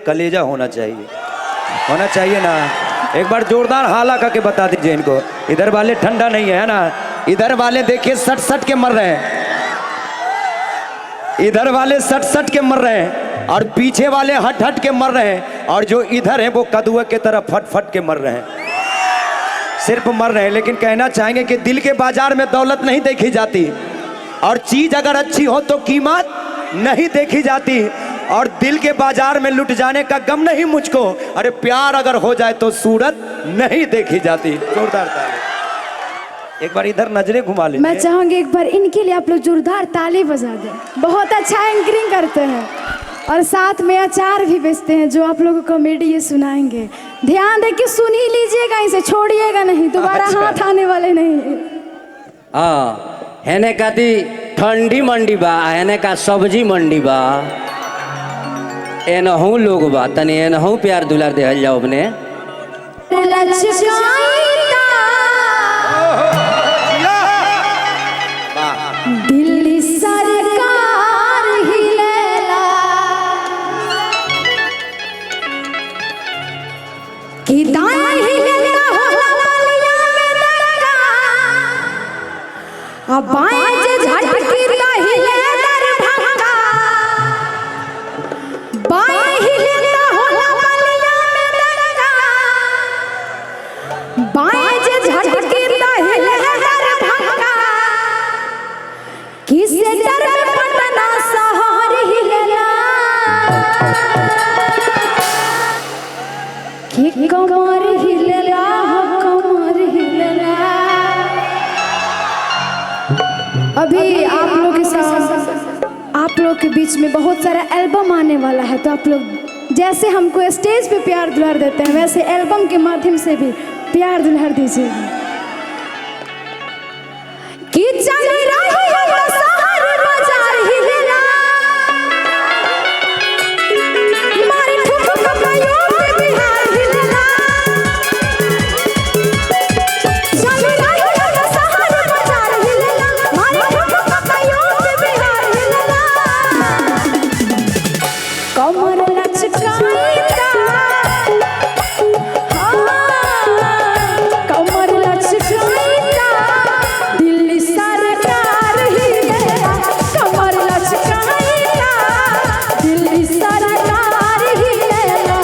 कलेजा होना चाहिए ना। एक बार जोरदार हाला करके बता दीजिए इनको। इधर वाले ठंडा नहीं है ना, इधर वाले देखिए सट सट के मर रहे हैं, इधर वाले सट सट के मर रहे हैं और पीछे वाले हट हट के मर रहे हैं, और जो इधर है वो कदुआ के तरह फट फट के मर रहे हैं, सिर्फ मर रहे हैं। लेकिन कहना चाहेंगे कि दिल के बाजार में दौलत नहीं देखी जाती, और चीज अगर अच्छी हो तो कीमत नहीं देखी जाती, और दिल के बाजार में लुट जाने का गम नहीं मुझको, अरे प्यार अगर हो जाए तो सूरत नहीं देखी जाती। जोरदार ताली। एक बार इधर नजरें घुमा ले। मैं चाहूंगी एक बार इनके लिए आप लोग जोरदार ताली बजा दें। बहुत अच्छा एंकरिंग करते हैं और साथ में अचार भी बेचते हैं, जो आप लोगों को कॉमेडी ये सुनाएंगे। ध्यान दे कि सुन ही लीजिएगा, इसे छोड़िएगा नहीं, दोबारा हाथ आने वाले नहीं। हाँ, हेने का दी ठंडी मंडी बा, हेने का सब्जी मंडी बा, एनहू लोग बा, तनी एनहू प्यार दुलार देहल जाओ अपने। दिल्ली सरकार हिलेला कि दाएं हिलेला होला वालिया में दरका, अब बाएं जे झटकी ता हिले दरभंगा, बाएं हिलेला होला वालिया में दरका, बाएं जे झटकी ता हिले दरभंगा, किसे डर में पटना शहर हिलेला, कि कमर हिलेला, कमर हिलेला। अभी आप लोग के साथ, आप लोग के बीच में बहुत सारा एल्बम आने वाला है, तो आप लोग जैसे हमको स्टेज पे प्यार दुलार देते हैं, वैसे एल्बम के माध्यम से भी प्यार दुलार दीजिएगा। कि चल रही है शहर बाजार हिलेला, मारी ठुक कयो बिहार हिलेला, चल रही है शहर बाजार हिलेला, मारी ठुक कयो बिहार हिलेला, कमर लचकाईता, कमर लचकाईता, दिल्ली सरकार हिलेला, कमर लचकाईता, दिल्ली सरकार हिलेला।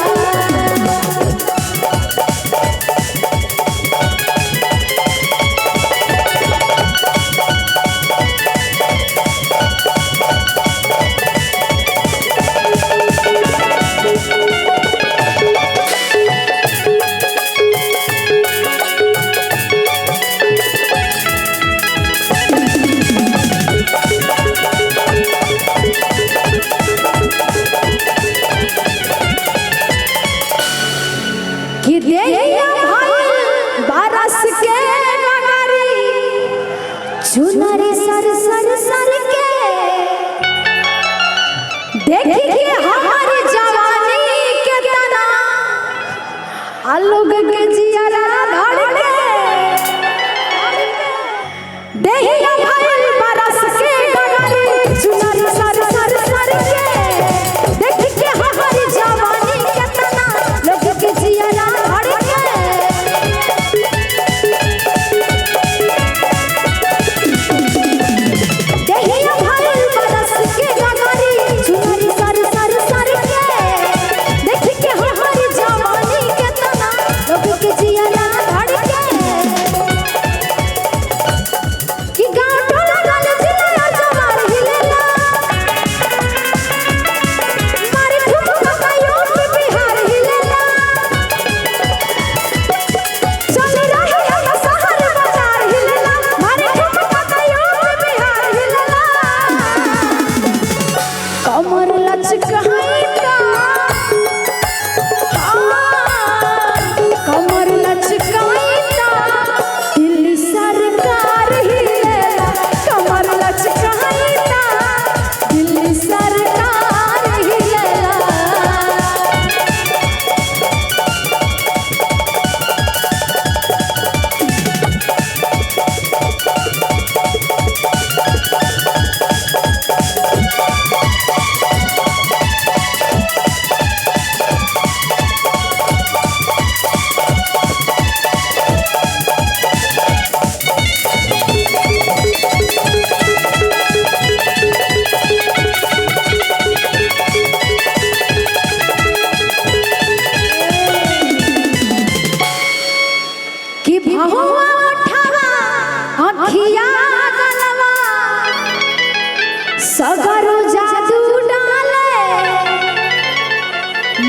कि देहिया भाई बारस के नगरी, चुनरी सर सर सर के, देखिए हमारी जवानी के तना, आलोग के जियारा धड़ के, देहिया भाई बारस के नगरी, चुनरी सर सर सर के, देखिए हमारी जवानी के तना, लोग के जियारा धड़ के। देहिया भाई बारस के नगरी, चुनरी सर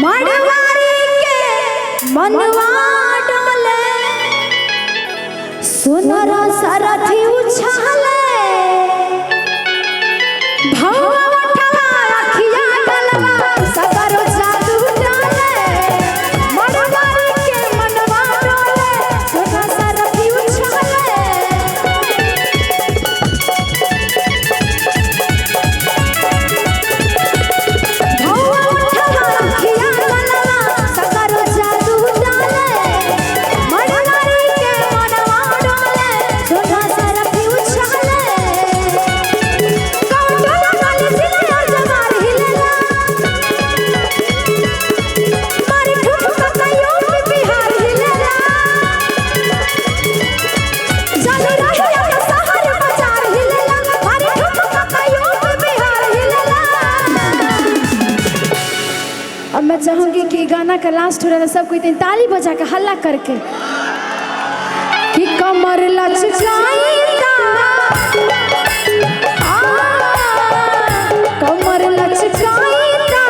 मड़वारी के मनवा डोले सुनरा सरथी उछाले भौवा उठवा अखिया गलवा सगरो जादू डाले मड़वारी के मनवा डोले सुनरा सरथी उछाले भौवा उठवा अखिया गलवा सगरो जादू डाले मड़वारी के मनवा डोले सुनरा सरथी उछाले कौटला वाली जिले जवार हिलेला मारी ठुमका कयो बिहार हिलेला जाने रहे का शहर बाजार हिलेला मारी ठुमका कयो बिहार हिलेला। अब मैं चाहूंगी कि गाना का लास्ट हो रहा है, सब कोई तीन ताली बजा के हल्ला करके कि कमर लचकाईता कमर लचकाईता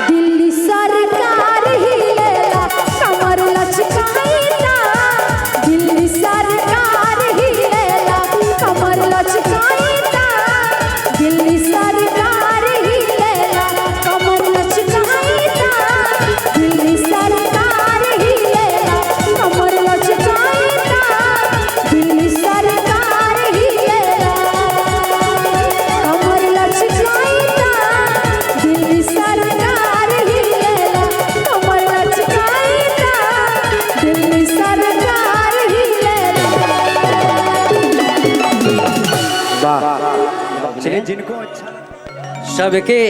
दिल्ली सरकार हिलेला कमर लचकाईता दिल्ली सरकार हिलेला कमर लचकाईता दिल्ली सरकार हिलेला कमर लचकाईता दिल्ली सरकार हिलेला कमर लचकाईता दिल्ली सरकार हिलेला कमर लचकाईता दिल्ली सरकार हिलेला कमर लचकाईता दिल्ली सरकार हिलेला। वाह। चलिए जिनको अच्छा सबके